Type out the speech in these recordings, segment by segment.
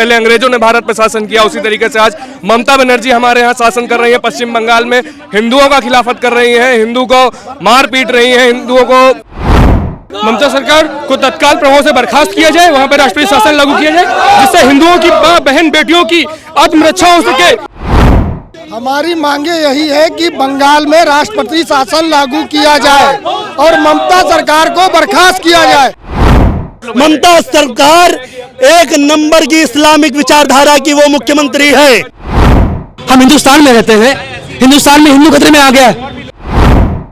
पहले अंग्रेजों ने भारत पर शासन किया, उसी तरीके से आज ममता बनर्जी हमारे यहाँ शासन कर रही है। पश्चिम बंगाल में हिंदुओं का खिलाफत कर रही है, हिंदू को मार पीट रही है, हिंदुओं को। ममता सरकार को तत्काल प्रभाव से बर्खास्त किया जाए, वहां पर राष्ट्रीय शासन लागू किया जाए, जिससे हिंदुओं की मां बहन बेटियों की आत्मरक्षा हो सके। हमारी मांगे यही है कि बंगाल में राष्ट्रपति शासन लागू किया जाए और ममता सरकार को बर्खास्त किया जाए। ममता सरकार एक नंबर की इस्लामिक विचारधारा की वो मुख्यमंत्री है। हम हिंदुस्तान में रहते हैं, हिंदुस्तान में हिंदू खतरे में आ गया है।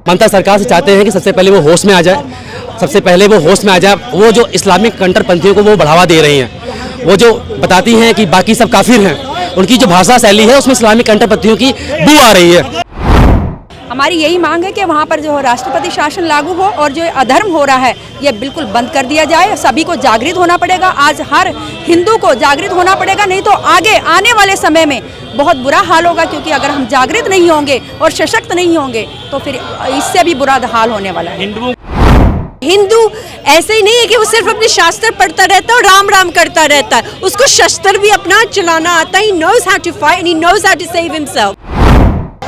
ममता सरकार से चाहते हैं कि सबसे पहले वो होश में आ जाए, सबसे पहले वो होश में आ जाए। वो जो इस्लामिक कट्टरपंथियों को वो बढ़ावा दे रही हैं, वो जो बताती हैं कि बाकी सब काफिर हैं, उनकी जो भाषा शैली है उसमें इस्लामिक कट्टरपंथियों की बू आ रही है। हमारी यही मांग है कि वहाँ पर जो राष्ट्रपति शासन लागू हो और जो अधर्म हो रहा है ये बिल्कुल बंद कर दिया जाए। सभी को जागृत होना पड़ेगा, आज हर हिंदू को जागृत होना पड़ेगा, नहीं तो आगे आने वाले समय में बहुत बुरा हाल होगा। क्योंकि अगर हम जागृत नहीं होंगे और सशक्त नहीं होंगे तो फिर इससे भी बुरा हाल होने वाला है। हिंदू ऐसे ही नहीं है कि वो सिर्फ अपने शास्त्र पढ़ता रहता है और राम राम करता रहता है, उसको शस्त्र भी अपना चलाना आता है। He knows how to fight and he knows how to save himself.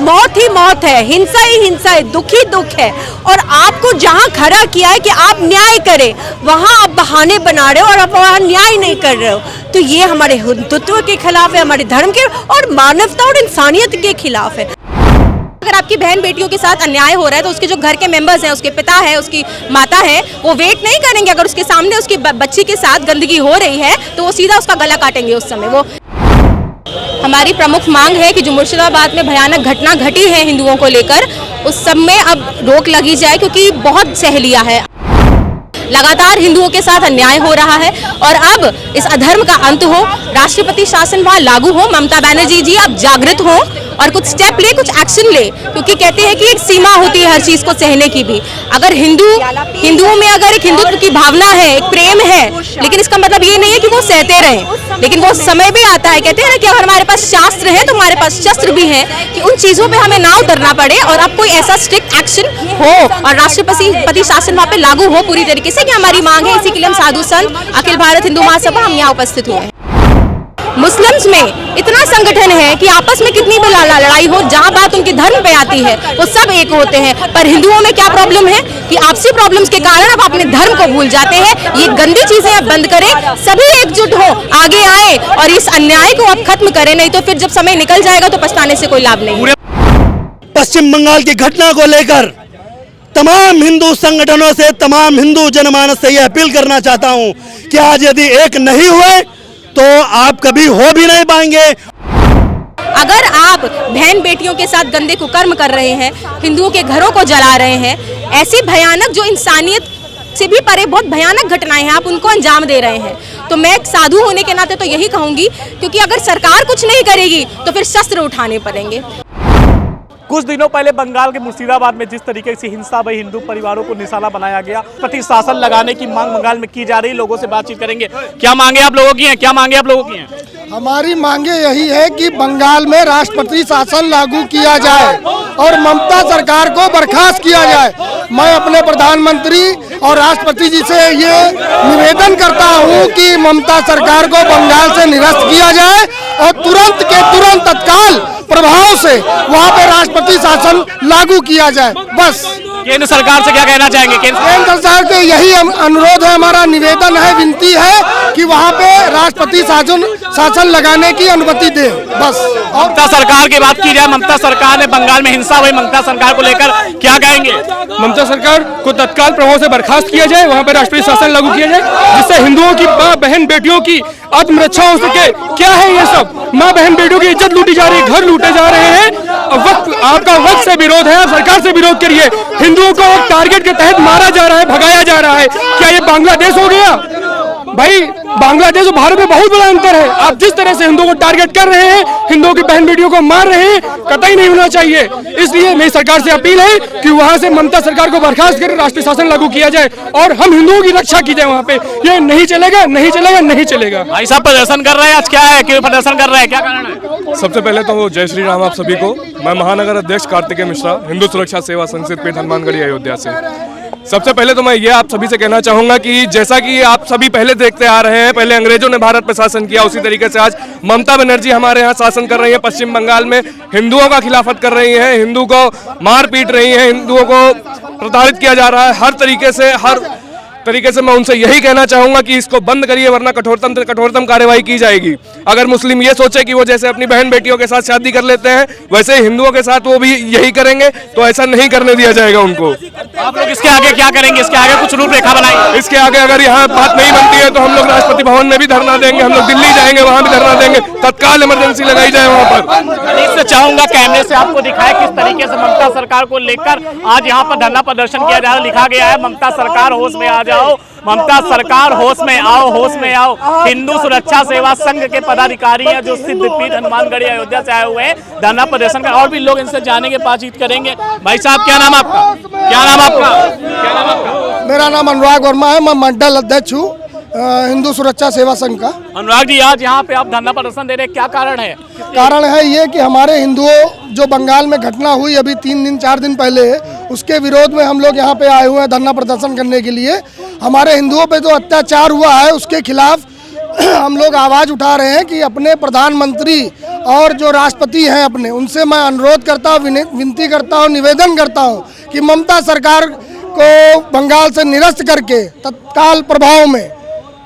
मौत ही मौत है, हिंसा ही हिंसा है, दुख ही दुख है। और आपको जहाँ खड़ा किया है कि आप न्याय करें, वहाँ आप बहाने बना रहे हो और आप वहाँ न्याय नहीं कर रहे हो। तो ये हमारे हिंदुत्व के खिलाफ है, हमारे धर्म के और मानवता और इंसानियत के खिलाफ है। अगर आपकी बहन बेटियों के साथ अन्याय हो रहा है तो उसके जो घर के मेंबर्स हैं, उसके पिता है, उसकी माता है, वो वेट नहीं करेंगे। अगर उसके सामने उसकी बच्ची के साथ गंदगी हो रही है तो वो सीधा उसका गला काटेंगे उस समय। वो हमारी प्रमुख मांग है कि जो मुर्शिदाबाद में भयानक घटना घटी है हिंदुओं को लेकर, उस सब में अब रोक लगी जाए, क्योंकि बहुत सहलिया है। लगातार हिंदुओं के साथ अन्याय हो रहा है और अब इस अधर्म का अंत हो, राष्ट्रपति शासन वहाँ लागू हो। ममता बनर्जी जी आप जागृत हो और कुछ स्टेप ले, कुछ एक्शन ले, क्योंकि कहते हैं कि एक सीमा होती है हर चीज को सहने की भी। अगर हिंदुओं में अगर एक हिंदुत्व की भावना है, एक प्रेम है, लेकिन इसका मतलब ये नहीं है कि वो सहते रहें। लेकिन वो समय भी आता है, कहते हैं ना कि अगर हमारे पास शास्त्र है तो हमारे पास शस्त्र भी है, कि उन चीजों पे हमें ना उतरना पड़े और अब कोई ऐसा स्ट्रिक्ट एक्शन हो और राष्ट्रपति शासन वहाँ पे लागू हो पूरी तरीके से, कि हमारी मांग है। इसी के लिए हम साधु संत अखिल भारत हिंदू महासभा हम यहाँ उपस्थित हुए हैं। मुस्लिम्स में इतना संगठन है कि आपस में कितनी भी लड़ाई हो, जहाँ बात उनके धर्म पे आती है वो सब एक होते हैं। पर हिंदुओं में क्या प्रॉब्लम है कि आपसी प्रॉब्लम्स के कारण अब अपने धर्म को भूल जाते हैं। ये गंदी चीजें अब बंद करें, सभी एकजुट हो, आगे आए और इस अन्याय को अब खत्म करें, नहीं तो फिर जब समय निकल जाएगा तो पछताने से कोई लाभ नहीं। पश्चिम बंगाल की घटना को लेकर तमाम हिंदू संगठनों से, तमाम हिंदू जनमानस से यह अपील करना चाहता हूं कि आज यदि एक नहीं हुए तो आप कभी हो भी नहीं पाएंगे। अगर आप बहन बेटियों के साथ गंदे कुकर्म कर रहे हैं, हिंदुओं के घरों को जला रहे हैं, ऐसी भयानक जो इंसानियत से भी परे बहुत भयानक घटनाएं हैं, आप उनको अंजाम दे रहे हैं, तो मैं एक साधु होने के नाते तो यही कहूंगी, क्योंकि अगर सरकार कुछ नहीं करेगी तो फिर शस्त्र उठाने पड़ेंगे। कुछ दिनों पहले बंगाल के मुर्शिदाबाद में जिस तरीके से हिंसा भई हिंदू परिवारों को निशाना बनाया गया, प्रति शासन लगाने की मांग बंगाल में की जा रही। लोगों से बातचीत करेंगे। क्या मांगे आप लोगों की हैं? क्या मांगे आप लोगों की हैं? हमारी मांगे यही है कि बंगाल में राष्ट्रपति शासन लागू किया जाए और ममता सरकार को बर्खास्त किया जाए। मैं अपने प्रधानमंत्री और राष्ट्रपति जी से ये निवेदन करता हूँ कि ममता सरकार को बंगाल से निरस्त किया जाए और तुरंत के तुरंत तत्काल प्रभाव से वहाँ पे राष्ट्रपति शासन लागू किया जाए। बस केंद्र सरकार से क्या कहना चाहेंगे? केंद्र सरकार के यही अनुरोध है, हमारा निवेदन है, विनती है कि वहाँ पे राष्ट्रपति शासन लगाने की अनुमति दे। बस। और ममता सरकार की बात की जाए, ममता सरकार ने बंगाल में हिंसा हुई, ममता सरकार को लेकर क्या कहेंगे? ममता सरकार को तत्काल प्रभाव से बर्खास्त किया जाए, वहाँ पर राष्ट्रीय शासन लागू किया जाए, जिससे हिंदुओं की मां बहन बेटियों की आत्मरक्षा हो सके। क्या है ये सब? मां बहन बेटियों की इज्जत लूटी जा रही है, घर लूटे जा रहे हैं। आपका वक्त से विरोध है, आप सरकार से विरोध करिए। हिंदुओं को एक टारगेट के तहत मारा जा रहा है, भगाया जा रहा है। क्या ये बांग्लादेश हो गया? भाई बांग्लादेश और भारत में बहुत बड़ा अंतर है। आप जिस तरह से हिंदुओं को टारगेट कर रहे हैं, हिंदुओं की बहन बेटियों को मार रहे हैं, कतई नहीं होना चाहिए। इसलिए मेरी सरकार से अपील है कि वहां से ममता सरकार को बर्खास्त कर राष्ट्रीय शासन लागू किया जाए और हम हिंदुओं की रक्षा की जाए। वहाँ पे ये नहीं चलेगा, नहीं चलेगा, नहीं चलेगा। भाई साहब प्रदर्शन कर रहे हैं, आज क्या है, क्यों प्रदर्शन कर रहे हैं, क्या कारण है? सबसे पहले तो जय श्री राम आप सभी को। मैं महानगर अध्यक्ष कार्तिकेय मिश्रा, हिंदू सुरक्षा सेवा संघ से पेट हनुमानगढ़ी अयोध्या से। सबसे पहले तो मैं ये आप सभी से कहना चाहूंगा कि जैसा कि आप सभी पहले देखते आ रहे हैं, पहले अंग्रेजों ने भारत पर शासन किया, उसी तरीके से आज ममता बनर्जी हमारे यहाँ शासन कर रही है। पश्चिम बंगाल में हिंदुओं का खिलाफत कर रही हैं, हिंदू को मार पीट रही हैं, हिंदुओं को प्रताड़ित किया जा रहा है हर तरीके से मैं उनसे यही कहना चाहूंगा कि इसको बंद करिए, वरना कठोरतम से कठोरतम कार्रवाई की जाएगी। अगर मुस्लिम ये सोचे कि वो जैसे अपनी बहन बेटियों के साथ शादी कर लेते हैं वैसे ही हिंदुओं के साथ वो भी यही करेंगे, तो ऐसा नहीं करने दिया जाएगा उनको। आप लोग इसके आगे क्या करेंगे? इसके आगे कुछ रूपरेखा बनाएंगे? इसके आगे अगर यहाँ बात नहीं बनती है तो हम लोग राष्ट्रपति भवन में भी धरना देंगे, हम लोग दिल्ली जाएंगे, वहाँ भी धरना देंगे, तत्काल इमरजेंसी लगाई जाए वहाँ पर। इससे चाहूंगा कैमरे से आपको दिखाए किस तरीके से ममता सरकार को लेकर आज यहाँ पर धरना प्रदर्शन किया जा रहा है। लिखा गया है ममता सरकार होश में आ जाओ, ममता सरकार होश में आओ, होश में आओ। हिंदू सुरक्षा सेवा संघ के पदाधिकारी हैं जो सिद्धपीठ हनुमानगढ़ी अयोध्या से आए हुए हैं धरना प्रदर्शन कर। और भी लोग इनसे जानेंगे, बातचीत करेंगे। भाई साहब क्या नाम आपका? क्या नाम आपका? मेरा नाम अनुराग वर्मा है, मैं मंडल अध्यक्ष हूँ हिंदू सुरक्षा सेवा संघ का। अनुराग जी, आज यहाँ पे आप धरना प्रदर्शन दे रहे हैं, क्या कारण है? कारण है ये कि हमारे हिंदुओं जो बंगाल में घटना हुई अभी 3-4 दिन पहले, उसके विरोध में हम लोग यहाँ पे आए हुए हैं धरना प्रदर्शन करने के लिए। हमारे हिंदुओं पे जो अत्याचार हुआ है उसके खिलाफ हम लोग आवाज़ उठा रहे हैं कि अपने प्रधानमंत्री और जो राष्ट्रपति हैं अपने, उनसे मैं अनुरोध करता हूँ, विनती करता हूँ, निवेदन करता हूँ कि ममता सरकार को बंगाल से निरस्त करके तत्काल प्रभाव में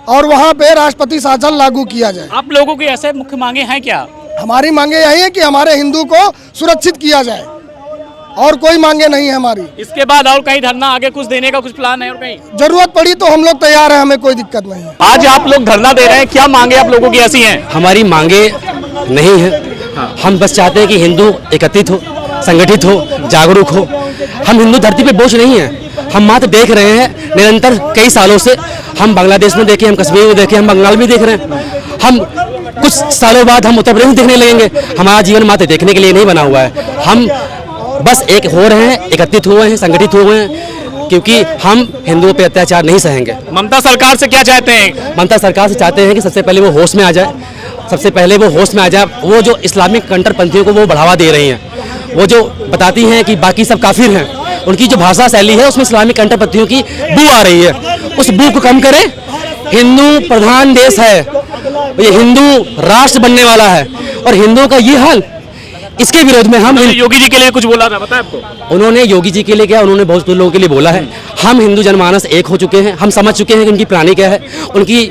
और वहाँ पे राष्ट्रपति शासन लागू किया जाए। आप लोगों की ऐसे मुख्य मांगे हैं क्या? हमारी मांगे यही है कि हमारे हिंदू को सुरक्षित किया जाए, और कोई मांगे नहीं है हमारी। इसके बाद और कहीं धरना आगे कुछ देने का कुछ प्लान है? और कहीं जरूरत पड़ी तो हम लोग तैयार हैं, हमें कोई दिक्कत नहीं है। आज आप लोग धरना दे रहे हैं, क्या मांगे आप लोगों की ऐसी हैं? हमारी मांगे नहीं है, हम बस चाहते हैं कि हिंदू एकत्रित हो, संगठित हो, जागरूक हो। हम हिंदू धरती पे बोझ नहीं है, हम मात्र देख रहे हैं निरंतर कई सालों से। हम बांग्लादेश में देखे, हम कश्मीर में देखे, हम बंगाल में देख रहे हैं, हम कुछ सालों बाद हम उत्तर प्रदेश में देखने लगेंगे। हमारा जीवन मात्र देखने के लिए नहीं बना हुआ है, हम बस एक हो रहे हैं, एकत्रित हुए हैं, संगठित हुए हैं, क्योंकि हम हिंदुओं पे अत्याचार नहीं सहेंगे। ममता सरकार से क्या चाहते हैं? ममता सरकार से चाहते हैं कि सबसे पहले वो होश में आ जाए, सबसे पहले वो होश में आ जाए। वो जो इस्लामिक कट्टरपंथियों को वो बढ़ावा दे रही हैं, वो जो बताती हैं कि बाकी सब काफिर हैं, उनकी जो भाषा शैली है उसमें इस्लामिक कट्टरपंथियों की बू आ रही है, उस बू को कम करें। हिंदू प्रधान देश है, ये हिंदू राष्ट्र बनने वाला है, और हिंदुओं का ये हाल, इसके विरोध में हम योगी जी के लिए कुछ बोला था, पता है आपको? उन्होंने योगी जी के लिए क्या, उन्होंने बहुत लोगों के लिए बोला है। हम हिंदू जनमानस एक हो चुके हैं, हम समझ चुके हैं कि उनकी प्रणाली क्या है, उनकी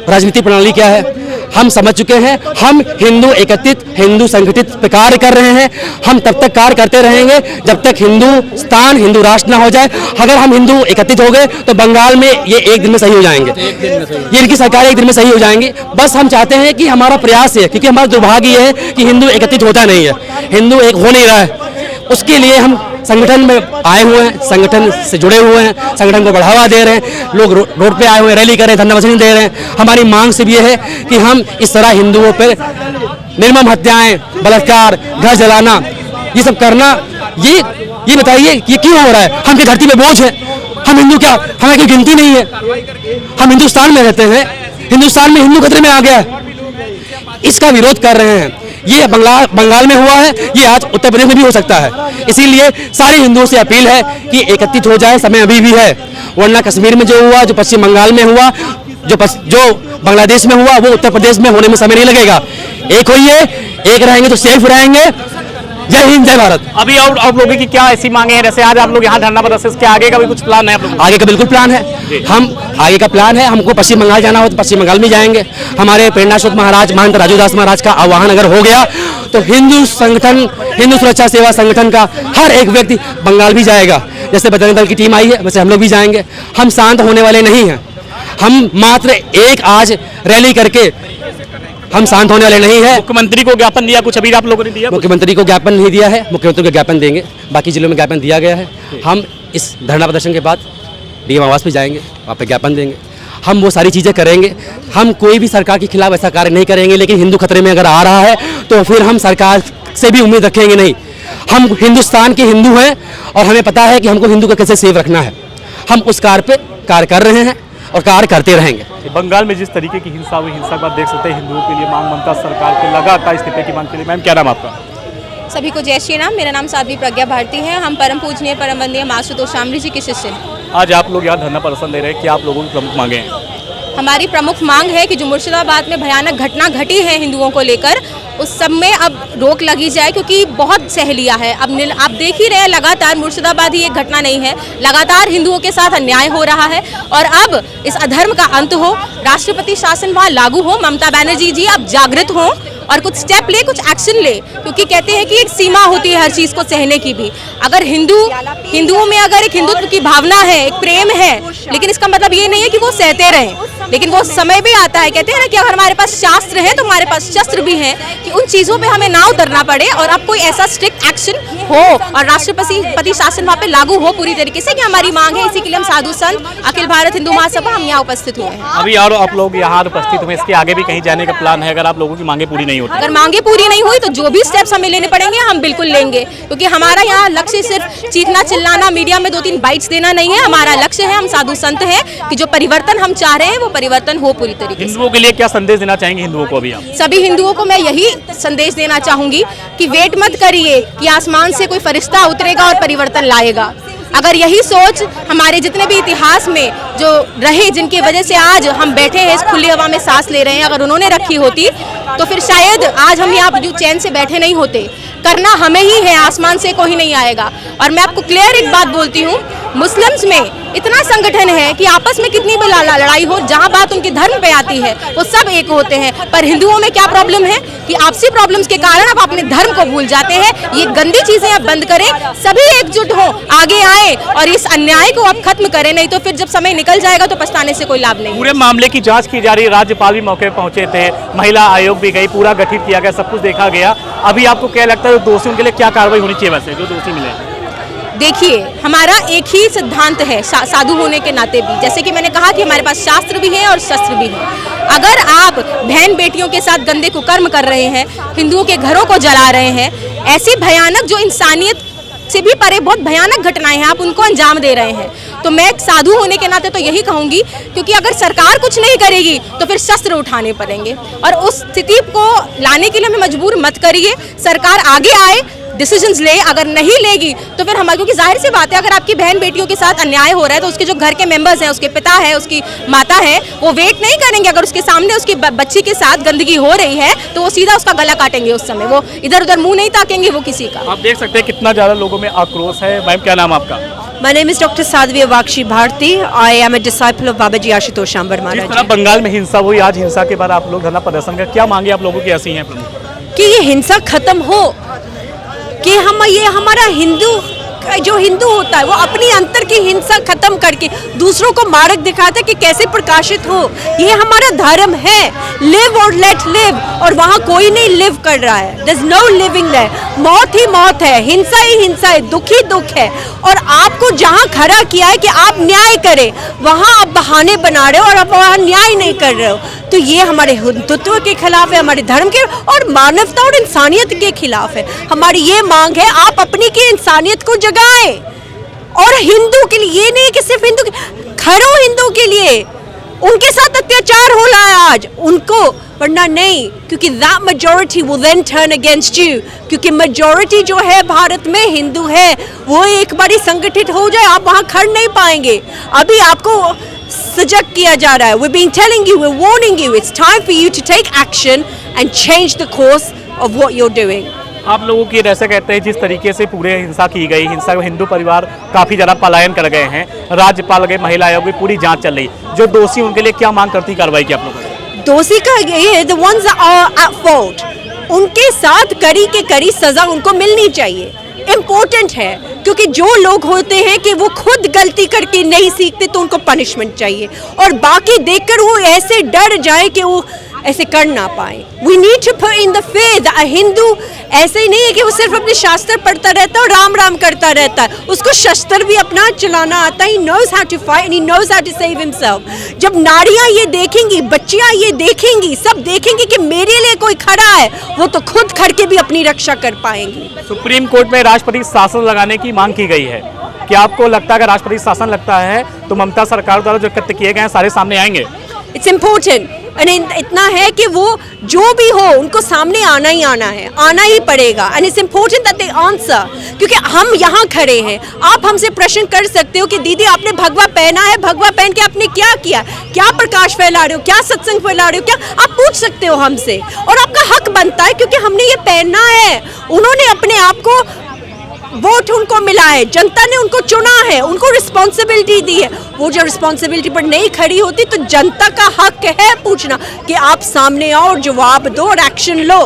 राजनीतिक प्रणाली क्या है, हम समझ चुके हैं। हम हिंदू एकत्रित, हिंदू संगठित पे कार्य कर रहे हैं। हम तब तक कार्य करते रहेंगे जब तक हिंदुस्तान हिंदू राष्ट्र ना हो जाए। अगर हम हिंदू एकत्रित हो गए तो बंगाल में ये एक दिन में सही हो जाएंगे, ये इनकी सरकार एक दिन में सही हो जाएंगी। बस हम चाहते हैं कि हमारा प्रयास है, क्योंकि हमारा दुर्भाग्य ये है कि हिंदू एकत्रित होता नहीं है, हिंदू एक हो नहीं रहा है। उसके लिए हम संगठन में आए हुए हैं, संगठन से जुड़े हुए हैं, संगठन को बढ़ावा दे रहे हैं। लोग रोड पे आए हुए हैं, रैली कर रहे हैं, धरना प्रदर्शन दे रहे हैं। हमारी मांग सिर्फ ये है कि हम इस तरह हिंदुओं पर निर्मम हत्याएं, बलात्कार, घर जलाना, ये सब करना, ये बताइए ये क्यों हो रहा है? हम क्या धरती पे बोझ है? हम हिंदू क्या, हमें कोई गिनती नहीं है? हम हिंदुस्तान में रहते हैं, हिंदुस्तान में हिंदू खतरे में आ गया है, इसका विरोध कर रहे हैं। ये बंगाल में हुआ है, ये आज उत्तर प्रदेश में भी हो सकता है। इसीलिए सारे हिंदुओं से अपील है कि एकत्रित हो जाए, समय अभी भी है। वरना कश्मीर में जो हुआ, जो पश्चिम बंगाल में हुआ, जो बांग्लादेश में हुआ, वो उत्तर प्रदेश में होने में समय नहीं लगेगा। एक होइए, एक रहेंगे तो सेफ रहेंगे। जय हिंद, जय भारत। अभी और आप लोगों की क्या ऐसी मांगे हैं? जैसे आज आप लोग यहाँ धरना प्रदर्शन, इसके आगे का भी कुछ प्लान है आप लोगों? आगे का बिल्कुल प्लान है, हम आगे का प्लान है। हमको पश्चिम बंगाल जाना हो तो पश्चिम बंगाल में जाएंगे। हमारे प्रेरणास्रोत महाराज महंत राजूदास महाराज का आह्वान अगर हो गया तो हिंदू संगठन, हिंदू सुरक्षा सेवा संगठन का हर एक व्यक्ति बंगाल भी जाएगा। जैसे बजरंग दल की टीम आई है, वैसे हम लोग भी जाएंगे। हम शांत होने वाले नहीं हैं, हम मात्र एक आज रैली करके हम शांत होने वाले नहीं है। मुख्यमंत्री को ज्ञापन दिया कुछ? अभी आप लोगों ने दिया? मुख्यमंत्री को ज्ञापन नहीं दिया है, मुख्यमंत्री को ज्ञापन देंगे। बाकी जिलों में ज्ञापन दिया गया है। हम इस धरना प्रदर्शन के बाद डीएम आवास पे जाएंगे, वहाँ पे ज्ञापन देंगे। हम वो सारी चीज़ें करेंगे। हम कोई भी सरकार के खिलाफ ऐसा कार्य नहीं करेंगे, लेकिन हिंदू खतरे में अगर आ रहा है तो फिर हम सरकार से भी उम्मीद रखेंगे नहीं। हम हिंदुस्तान के हिंदू हैं और हमें पता है कि हमको हिंदू को कैसे सेव रखना है। हम उस कार्य पे कार्य कर रहे हैं और कार्य करते रहेंगे। बंगाल में जिस तरीके की हिंसा हुई, हिंसा के बाद देख सकते हैं हिंदुओं के लिए मांग ममता सरकार के लगातार इस्तीफे की मांग के लिए। मैम क्या नाम आपका? सभी को जय श्री राम। मेरा नाम साध्वी प्रज्ञा भारती है। हम परम पूजनीय परम वंदनीय माँ आशुतोष शामली जी के शिष्य हैं। आज आप लोग यहाँ धरना प्रदर्शन दे रहे हैं, क्या आप लोगों की प्रमुख मांगे हैं? हमारी प्रमुख मांग है कि जो मुर्शिदाबाद में भयानक घटना घटी है हिंदुओं को लेकर, उस सब में अब रोक लगी जाए, क्योंकि बहुत सह लिया है। अब आप देख ही रहे हैं, लगातार मुर्शिदाबाद ही एक घटना नहीं है, लगातार हिंदुओं के साथ अन्याय हो रहा है। और अब इस अधर्म का अंत हो, राष्ट्रपति शासन वहाँ लागू हो, ममता बनर्जी जी अब जागृत हो और कुछ स्टेप ले, कुछ एक्शन ले, क्योंकि कहते हैं कि एक सीमा होती है हर चीज़ को सहने की भी। अगर हिंदुओं में अगर एक हिंदुत्व की भावना है, एक प्रेम है, लेकिन इसका मतलब ये नहीं है कि वो सहते रहें। लेकिन वो समय भी आता है, कहते हैं ना कि अगर हमारे पास शास्त्र है तो हमारे पास शस्त्र भी हैं, कि उन चीज़ों पे हमें ना उतरना पड़े और अब कोई ऐसा स्ट्रिक्ट एक्शन हो और राष्ट्रपति शासन वहाँ पे लागू हो पूरी तरीके से, कि हमारी मांग है। इसी के लिए हम साधु संत अखिल भारत हिंदू महासभा हम यहाँ उपस्थित हुए हैं। अभी और आप लोग यहाँ उपस्थित हुए, इसके आगे भी कहीं जाने का प्लान है अगर आप लोगों की मांगे पूरी नहीं होती? अगर मांगे पूरी नहीं हुई तो जो भी स्टेप्स हमें लेने पड़ेंगे हम बिल्कुल लेंगे, क्योंकि हमारा यहाँ लक्ष्य सिर्फ चीखना चिल्लाना, मीडिया में 2-3 बाइट्स देना नहीं है। हमारा लक्ष्य है, हम साधु संत हैं, कि जो परिवर्तन हम चाह रहे हैं वो परिवर्तन हो पूरी तरीके से। हिंदुओं के लिए क्या संदेश देना चाहेंगे हिंदुओं को? अभी आप सभी हिंदुओं को मैं यही संदेश देना चाहूंगी कि वेट मत करिए कि आसमान से कोई फरिश्ता उतरेगा और परिवर्तन लाएगा। अगर यही सोच हमारे जितने भी इतिहास में जो रहे, जिनकी वजह से आज हम बैठे हैं इस खुली हवा में सांस ले रहे हैं, अगर उन्होंने रखी होती तो फिर शायद आज हम यहाँ जो चैन से बैठे नहीं होते। करना हमें ही है, आसमान से कोई नहीं आएगा। और मैं आपको क्लियर एक बात बोलती हूँ, मुस्लिम्स में इतना संगठन है कि आपस में कितनी भी लड़ाई हो, जहाँ बात उनके धर्म पे आती है वो सब एक होते हैं। पर हिंदुओं में क्या प्रॉब्लम है कि आपसी प्रॉब्लम्स के कारण आप अपने धर्म को भूल जाते हैं। ये गंदी चीजें आप बंद करें, सभी एकजुट हो, आगे आए और इस अन्याय को आप खत्म करें, नहीं तो फिर जब समय निकल जाएगा तो पछताने से कोई लाभ नहीं। पूरे मामले की जांच की जा रही है, राज्यपाल भी मौके पर पहुंचे थे, महिला आयोग भी गई, पूरा गठित किया गया, सब कुछ देखा गया। अभी आपको क्या लगता है दोषियों के लिए क्या कार्रवाई होनी चाहिए वैसे, जो दोषी मिले? देखिए, हमारा एक ही सिद्धांत है साधु होने के नाते भी, जैसे कि मैंने कहा कि हमारे पास शास्त्र भी है और शस्त्र भी है। अगर आप बहन बेटियों के साथ गंदे कुकर्म कर रहे हैं, हिंदुओं के घरों को जला रहे हैं, ऐसी भयानक जो इंसानियत से भी परे बहुत भयानक घटनाएं हैं, आप उनको अंजाम दे रहे हैं, तो मैं साधु होने के नाते तो यही कहूंगी, क्योंकि अगर सरकार कुछ नहीं करेगी तो फिर शस्त्र उठाने पड़ेंगे। और उस स्थिति को लाने के लिए हमें मजबूर मत करिए, सरकार आगे आए, डिसीजंस ले। अगर नहीं लेगी तो फिर हमारे, क्योंकि जाहिर सी बात है, अगर आपकी बहन बेटियों के साथ अन्याय हो रहा है तो उसके जो घर के मेंबर्स हैं, उसके पिता है, उसकी माता है, वो वेट नहीं करेंगे। अगर उसके सामने उसकी बच्ची के साथ गंदगी हो रही है तो वो सीधा उसका गला काटेंगे, उस समय वो इधर उधर मुंह नहीं ताकेंगे वो किसी का। आप देख सकते हैं कितना ज्यादा लोगों में आक्रोश है। मैम, क्या नाम आपका? My name is Dr. Sadhvi Avakshi Bharti. I am a disciple of Babaji Ashutosh Ambar जिस तरह Maharaj. बंगाल में हिंसा हुई, आज हिंसा के बाद आप लोग धरना प्रदर्शन कर, क्या मांगे आप लोगों की ऐसी हैं प्रमुख? कि ये हिंसा खत्म हो, कि हम ये हमारा जो हिंदू होता है वो अपनी अंतर की हिंसा खत्म करके दूसरों को मार्ग दिखाता है कि कैसे प्रकाशित हो। ये हमारा धर्म है, लिव और लेट लिव, और वहाँ कोई नहीं लिव कर रहा है, there is no living there. मौत ही मौत है, हिंसा ही हिंसा है, दुख ही दुख है। और आपको जहाँ खड़ा किया है कि आप न्याय करें, वहाँ आप बहाने बना रहे हो और आप वहाँ न्याय नहीं कर रहे हो, तो ये हमारे हिंदुत्व के खिलाफ है, हमारे धर्म के और मानवता और इंसानियत के खिलाफ है। हमारी ये मांग है, आप अपनी की इंसानियत को जगाएं, और हिंदू के लिए, ये नहीं कि सिर्फ हिंदू, खरो हिंदू के लिए। उनके साथ अत्याचार हो रहा है आज, उनको, वरना नहीं, क्योंकि that majority will then turn against you, क्योंकि majority जो है भारत में हिंदू है, वो एक बारी संगठित हो जाए, आप वहाँ खड़ नहीं पाएंगे। अभी आपको सजग किया जा रहा है, we're being telling you, we're warning you, it's time for you to take action and change the course of what you're doing. आप लोगों की ऐसे कहते हैं, जिस तरीके से पूरे हिंसा की गई, हिंसा में हिंदू परिवार काफी ज्यादा पलायन कर गए हैं, राज्यपाल गए, महिला आयोग की पूरी जांच चल रही, जो दोषी उनके लिए क्या मांग करती कार्रवाई की आप लोगों ने? दोषी का ये है, the ones that are at fault, उनके साथ कड़ी के कड़ी सजा उनको मिलनी चाहिए। इम्पोर्टेंट है, क्योंकि जो लोग होते हैं कि वो खुद गलती करके नहीं सीखते तो उनको पनिशमेंट चाहिए, और बाकी देखकर वो ऐसे डर जाए कि वो ऐसे कर ना पाए। We need to put in the faith that a Hindu ऐसे ही नहीं है कि वो सिर्फ अपने शास्त्र पढ़ता रहता है और राम राम करता रहता है, उसको शस्त्र भी अपना चलाना आता है। He knows how to fight and he knows how to save himself. जब नारियां ये देखेंगी, बच्चियां ये देखेंगी, सब देखेंगी कि मेरे लिए कोई खड़ा है, वो तो खुद खड़ के भी अपनी रक्षा कर पाएंगी। सुप्रीम कोर्ट में राष्ट्रपति शासन लगाने की मांग की गई है, क्या आपको लगता है अगर राष्ट्रपति शासन लगता है तो ममता सरकार द्वारा जो कृत्य किए गए हैं सारे सामने आएंगे? It's important. इतना है कि वो जो भी हो उनको सामने आना ही आना है, आना ही पड़ेगा। And it's important that they answer, क्योंकि हम यहाँ खड़े हैं। आप हमसे प्रश्न कर सकते हो कि दीदी आपने भगवा पहना है, भगवा पहन के आपने क्या किया, क्या प्रकाश फैला रहे हो, क्या सत्संग फैला रहे हो, क्या आप पूछ सकते हो हमसे, और आपका हक बनता है क्योंकि हमने ये पहनना है। उन्होंने अपने आप को, वोट उनको मिला है, जनता ने उनको चुना है, उनको रिस्पॉन्सिबिलिटी दी है। वो जो रिस्पॉन्सिबिलिटी पर नहीं खड़ी होती तो जनता का हक है पूछना कि आप सामने आओ और जवाब दो और एक्शन लो।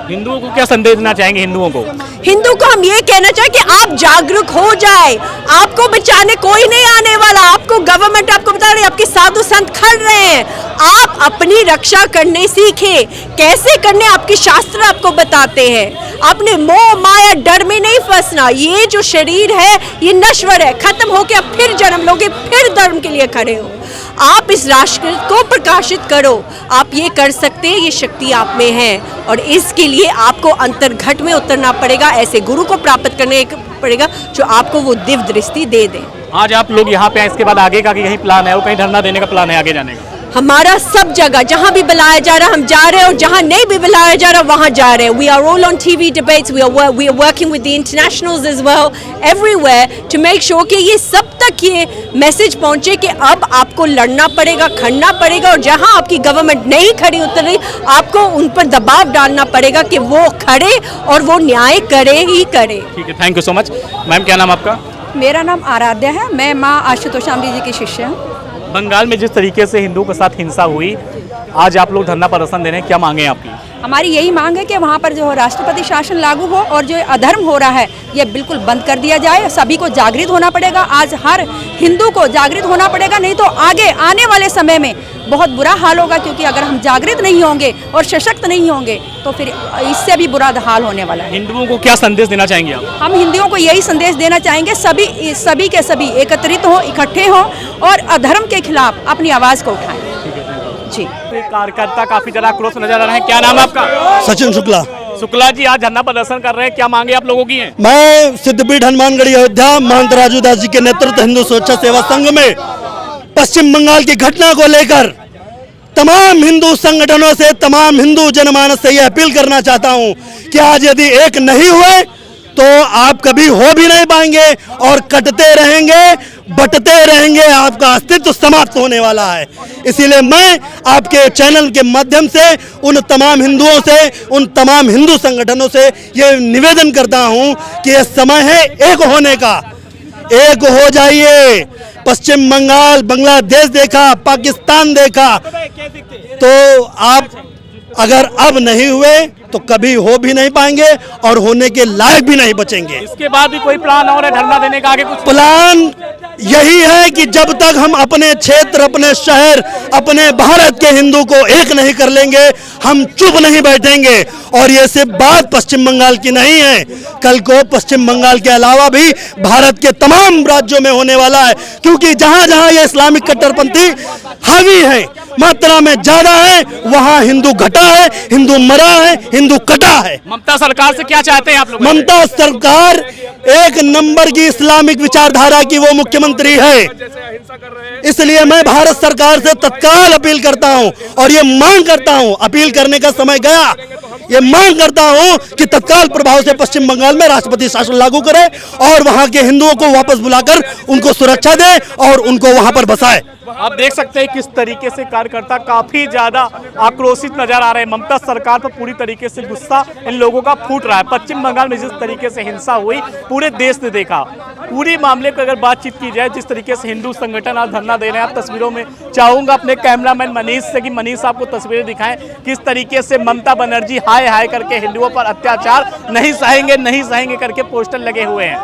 हिंदुओं को क्या संदेश देना चाहेंगे? हिंदू को हम ये कहना चाहें कि आप जागरूक हो जाए, आपको बचाने कोई नहीं आने वाला। आपको गवर्नमेंट आपको बता रही है, आपके साधु संत खड़ रहे हैं। आप अपनी रक्षा करने सीखे, कैसे करने आपके शास्त्र आपको बताते हैं। आपने मोह माया डर में नहीं फंसना। ये जो शरीर है ये नश्वर है, खत्म होके आप फिर जन्म लोगे, फिर धर्म के लिए खड़े हो। आप इस राष्ट्र को प्रकाशित करो, आप ये कर सकते हैं, ये शक्ति आप में है और इसके लिए आपको अंतर्घट में उतरना पड़ेगा। ऐसे गुरु को प्राप्त करने पड़ेगा जो आपको वो दिव्य दृष्टि दे दे। आज आप लोग यहाँ पे हैं, इसके बाद आगे का यही प्लान है, वो कहीं धरना देने का प्लान है आगे जाने का? हमारा सब जगह जहां भी बुलाया जा रहा हम जा रहे हैं और जहां नहीं भी बुलाया जा रहा वहां जा रहे हैं। We are all on TV debates, we are working with the internationals as well, everywhere to make sure कि ये सब तक ये मैसेज पहुंचे कि अब आपको लड़ना पड़ेगा, खड़ना पड़ेगा और जहां आपकी गवर्नमेंट नहीं खड़ी उतर रही आपको उन पर दबाव डालना पड़ेगा कि वो खड़े और वो न्याय करे ही करे। ठीक है, thank you so much. Ma'am क्या नाम आपका? मेरा नाम आराध्या है, मैं माँ आशुतोष आमरी जी की शिष्य हूँ। बंगाल में जिस तरीके से हिंदुओं के साथ हिंसा हुई, आज आप लोग धरना प्रदर्शन दे रहे हैं, क्या मांगे हैं आपकी? हमारी यही मांग है कि वहाँ पर जो राष्ट्रपति शासन लागू हो और जो अधर्म हो रहा है ये बिल्कुल बंद कर दिया जाए। सभी को जागृत होना पड़ेगा, आज हर हिंदू को जागृत होना पड़ेगा, नहीं तो आगे आने वाले समय में बहुत बुरा हाल होगा। क्योंकि अगर हम जागृत नहीं होंगे और सशक्त नहीं होंगे तो फिर इससे भी बुरा हाल होने वाला है। हिंदुओं को क्या संदेश देना चाहेंगे आप? हम हिंदुओं को यही संदेश देना चाहेंगे, सभी के सभी एकत्रित हो, इकट्ठे हो और अधर्म के खिलाफ अपनी आवाज़ को उठाएं। जी, कार्यकर्ता काफी ज्यादा आक्रोश नजर आ रहे हैं, क्या नाम है आपका? सचिन शुक्ला। शुक्ला जी, आज धरना प्रदर्शन कर रहे हैं, क्या मांगे आप लोगों की हैं? मैं सिद्धपीठ हनुमानगढ़ी अयोध्या महंत राजू दास जी के नेतृत्व हिंदू सुरक्षा सेवा संघ में पश्चिम बंगाल की घटना को लेकर तमाम हिंदू संगठनों से, तमाम हिंदू जनमानस से यह अपील करना चाहता हूं कि आज यदि एक नहीं हुए तो आप कभी हो भी नहीं पाएंगे और कटते रहेंगे, बटते रहेंगे, आपका अस्तित्व समाप्त होने वाला है। इसीलिए मैं आपके चैनल के माध्यम से उन तमाम हिंदुओं से, उन तमाम हिंदू संगठनों से ये निवेदन करता हूं कि यह समय है एक होने का, एक हो जाइए। पश्चिम बंगाल, बांग्लादेश देखा, पाकिस्तान देखा, तो आप अगर अब नहीं हुए तो कभी हो भी नहीं पाएंगे और होने के लायक भी नहीं बचेंगे। इसके बाद भी कोई प्लान और है धरना देने का? आगे कुछ प्लान यही है कि जब तक हम अपने क्षेत्र, अपने शहर, अपने भारत के हिंदू को एक नहीं कर लेंगे हम चुप नहीं बैठेंगे। और ये सिर्फ बात पश्चिम बंगाल की नहीं है, कल को पश्चिम बंगाल के अलावा भी भारत के तमाम राज्यों में होने वाला है। क्योंकि जहां जहां ये इस्लामिक कट्टरपंथी हावी है, मात्रा में ज्यादा है, वहां हिंदू घटा है, हिंदू मरा है, हिंदू कटा है। ममता सरकार से क्या चाहते हैं आप लोग? ममता सरकार एक नंबर की इस्लामिक विचारधारा की वो मुख्यमंत्री है, इसलिए मैं भारत सरकार से तत्काल अपील करता हूं और ये मांग करता हूं, अपील करने का समय गया, ये मांग करता हूं कि तत्काल प्रभाव से पश्चिम बंगाल में राष्ट्रपति शासन लागू करे और वहां के हिंदुओं को वापस बुलाकर उनको सुरक्षा दे और उनको वहां पर बसाए। आप देख सकते हैं किस तरीके से कार्यकर्ता काफी ज्यादा आक्रोशित नजर आ रहे हैं। ममता सरकार पर पूरी तरीके से गुस्सा इन लोगों का फूट रहा है। पश्चिम बंगाल में जिस तरीके से हिंसा हुई पूरे देश ने देखा। पूरी मामले पर अगर बातचीत की जाए, जिस तरीके से हिंदू संगठन आज धरना दे रहे हैं, आप तस्वीरों में चाहूंगा अपने कैमरामैन मनीष से कि मनीष आपको तस्वीरें दिखाएं किस तरीके से ममता बनर्जी हाय हाय करके हिंदुओं पर अत्याचार नहीं सहेंगे, नहीं सहेंगे करके पोस्टर लगे हुए हैं।